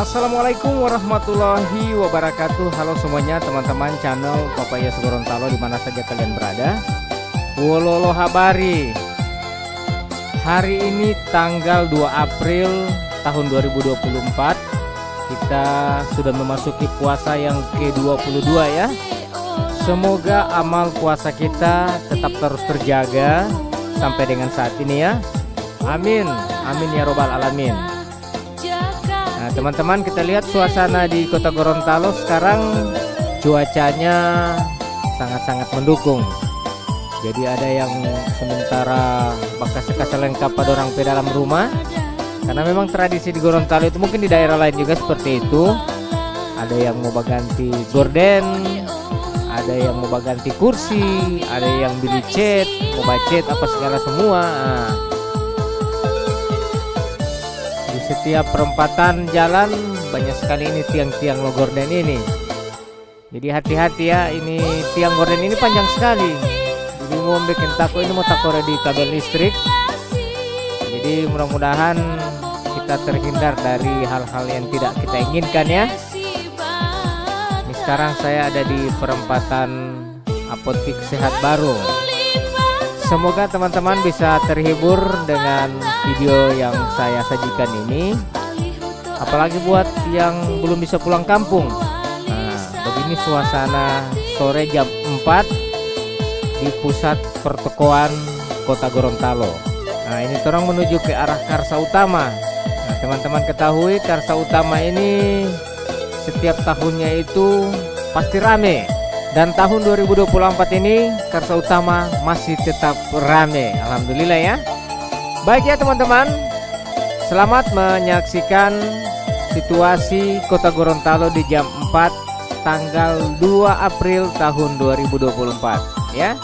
Assalamualaikum warahmatullahi wabarakatuh. Halo semuanya teman-teman channel Kota Gorontalo dimana saja kalian berada. Wololo habari. Hari ini tanggal 2 April tahun 2024. Kita sudah memasuki puasa yang ke-22 ya. Semoga amal puasa kita tetap terus terjaga sampai dengan saat ini ya. Amin. Amin ya robbal alamin. Nah teman-teman, kita lihat suasana di Kota Gorontalo sekarang cuacanya sangat-sangat mendukung. Jadi ada yang sementara bakas-bakas lengkap pada orang di dalam rumah. Karena memang tradisi di Gorontalo itu mungkin di daerah lain juga seperti itu. Ada yang mau ganti gorden, ada yang mau ganti kursi, ada yang beli cat, mau cat apa segala semua. Nah, di setiap perempatan jalan banyak sekali ini tiang-tiang gorden ini. Jadi hati-hati ya, ini tiang gorden ini panjang sekali. Jadi mau bikin tako ini mau tako di kabel listrik. Jadi mudah-mudahan kita terhindar dari hal-hal yang tidak kita inginkan ya. Ini sekarang saya ada di perempatan Apotik Sehat Baru. Semoga teman-teman bisa terhibur dengan video yang saya sajikan ini. Apalagi buat yang belum bisa pulang kampung. Nah, begini suasana sore jam 4 di pusat pertokoan Kota Gorontalo. Nah, ini orang menuju ke arah Karsa Utama. Nah, teman-teman ketahui Karsa Utama ini setiap tahunnya itu pasti rame. Dan tahun 2024 ini Karsa Utama masih tetap rame. Alhamdulillah ya. Baik ya teman-teman, selamat menyaksikan situasi Kota Gorontalo di jam 4 tanggal 2 April tahun 2024 ya.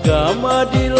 agama di